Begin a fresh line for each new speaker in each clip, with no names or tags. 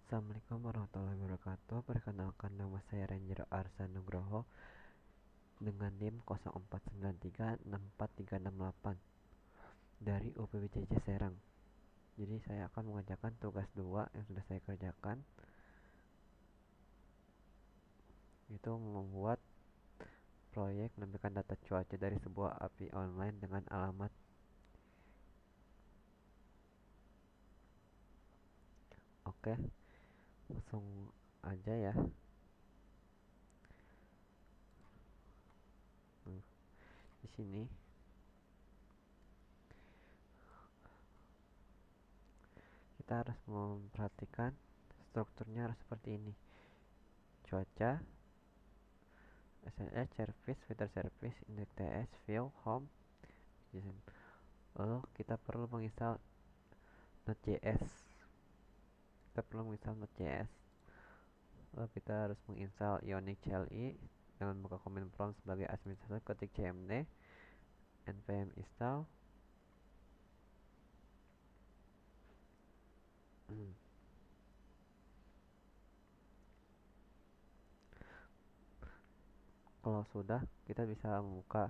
Assalamualaikum warahmatullahi wabarakatuh. Perkenalkan, nama saya Ranger Arsa Nugroho dengan NIM 04936438 dari UPBJJ Serang. Jadi saya akan mengerjakan tugas 2 yang sudah saya kerjakan, yaitu membuat proyek menambahkan data cuaca dari sebuah API online dengan alamat. Oke, langsung aja ya. Di sini kita harus memperhatikan strukturnya harus seperti ini. Cuaca, SNS, service, weather service, index TS, view, home, design. Lalu kita perlu menginstal Node.js. Lalu kita harus menginstal Ionic CLI dengan buka command prompt sebagai administrator, ketik cmd npm install. Kalau sudah, kita bisa membuka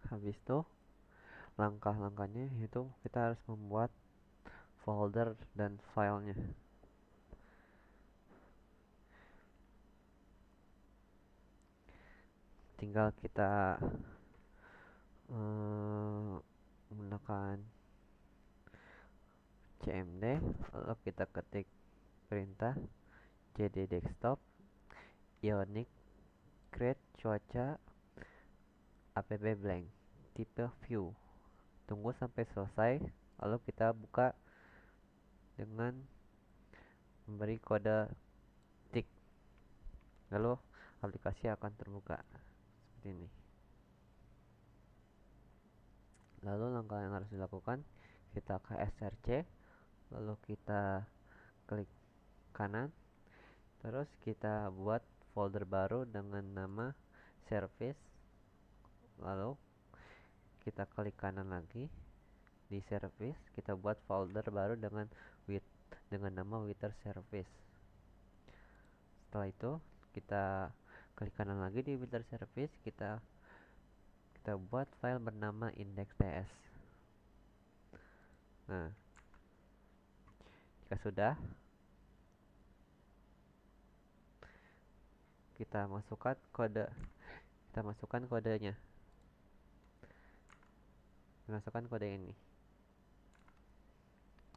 habis itu langkah-langkahnya yaitu kita harus membuat folder dan filenya. Tinggal kita menggunakan cmd, lalu kita ketik perintah jd desktop ionic create cuaca app blank tipe view. Tunggu sampai selesai, lalu kita buka dengan memberi kode tik, lalu aplikasi akan terbuka seperti ini. Lalu langkah yang harus dilakukan, kita ke strc, lalu kita klik kanan, terus kita buat folder baru dengan nama service, lalu kita klik kanan lagi di service, kita buat folder baru dengan nama weather service. Setelah itu kita klik kanan lagi di weather service, kita buat file bernama index.ts. Nah, jika sudah, kita masukkan kodenya. Masukkan kode ini.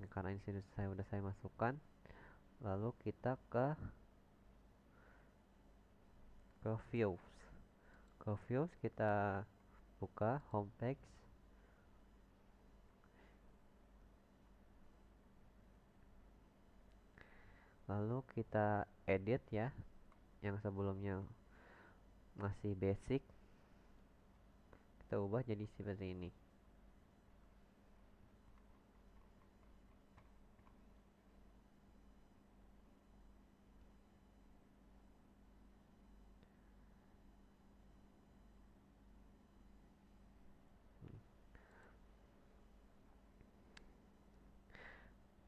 Nah, karena ini sudah saya masukkan, lalu kita ke views. Ke views kita buka homepage. Lalu kita edit ya, yang sebelumnya masih basic, kita ubah jadi seperti ini.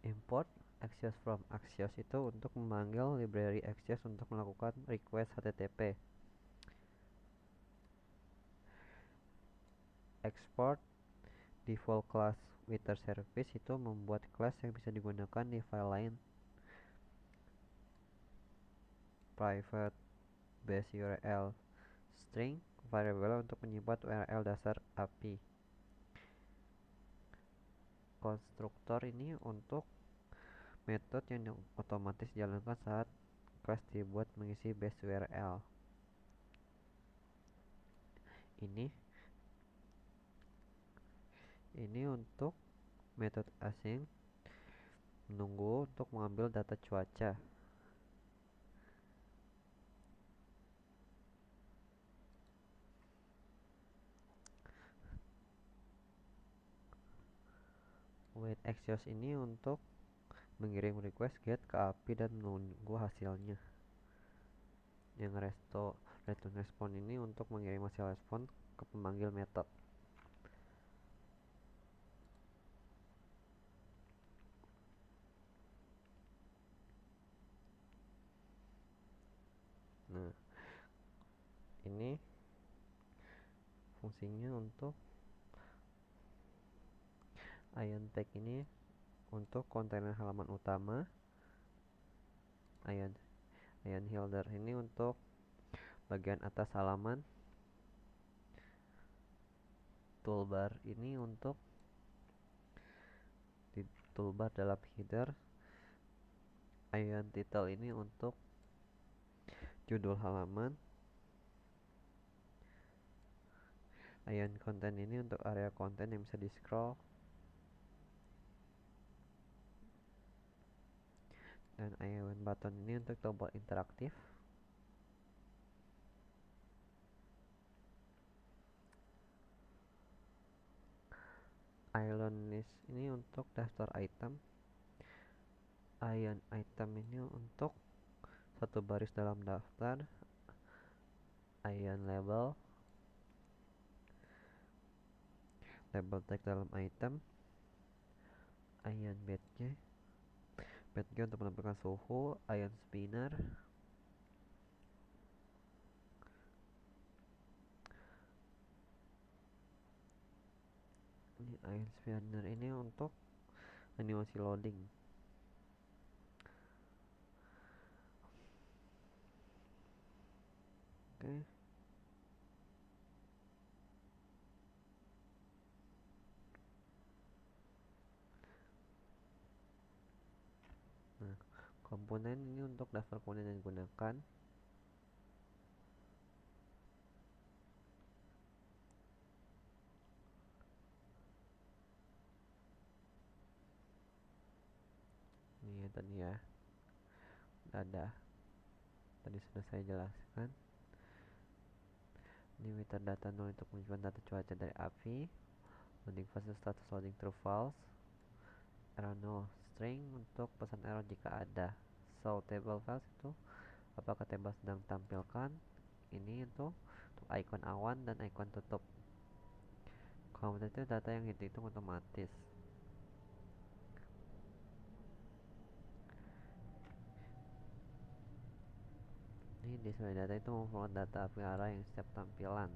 Import Axios from Axios itu untuk memanggil library Axios untuk melakukan request HTTP. Export default class weather service itu membuat kelas yang bisa digunakan di file lain. Private base URL string variable untuk menyimpan URL dasar API. Konstruktor ini untuk metode yang otomatis dijalankan saat kelas dibuat mengisi base URL. Ini untuk metode asing menunggu untuk mengambil data cuaca. Wait Axios ini untuk mengirim request get ke API dan menunggu hasilnya. Yang return respon ini untuk mengirim hasil respon ke pemanggil method. Nah, ini fungsinya untuk ion tag ini untuk kontainer halaman utama, ion header ini untuk bagian atas halaman, toolbar ini untuk di toolbar dalam header, ion title ini untuk judul halaman, ion content ini untuk area konten yang bisa di scroll, dan ion button ini untuk tombol interaktif. Ion list ini untuk daftar item, ion item ini untuk satu baris dalam daftar, ion label tag dalam item, ion badge untuk menentukan suhu, ion spinner, ini untuk animasi loading. Oke. Nah, komponen ini untuk daftar komponen yang digunakan. Ini tadi ya, ada tadi sudah saya jelaskan. Ini meter data 0 untuk menunjukkan data cuaca dari API, loading fase status loading true false, error no string untuk pesan error jika ada. So table files itu apakah table sedang tampilkan. Ini untuk icon awan dan icon tutup. Comment itu data yang dihitung otomatis. Ini display data itu memperoleh data API arah yang setiap tampilan.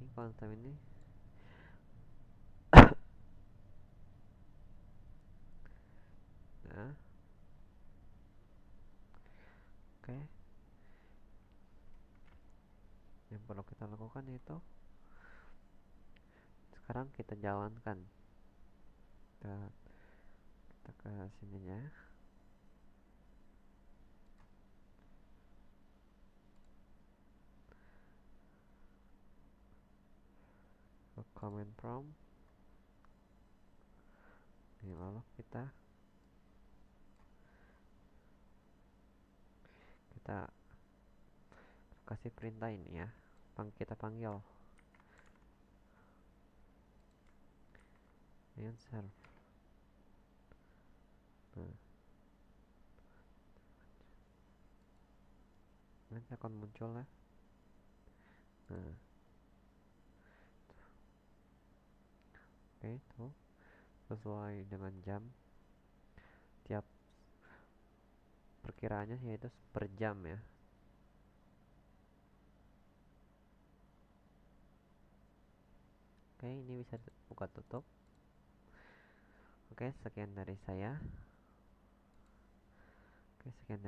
Ini konsep ini nah, oke. Yang perlu kita lakukan itu sekarang kita jalankan. Kita ke sininya. Ke command prompt. Ini lalu kita kasih perintah ini ya. Kita panggil ion serve. Nah, nanti akan muncul ya. Nah, oke, itu sesuai dengan jam. Tiap perkiraannya yaitu per jam ya. Oke, ini bisa buka tutup. Oke, sekian dari saya. Oke, sekian dari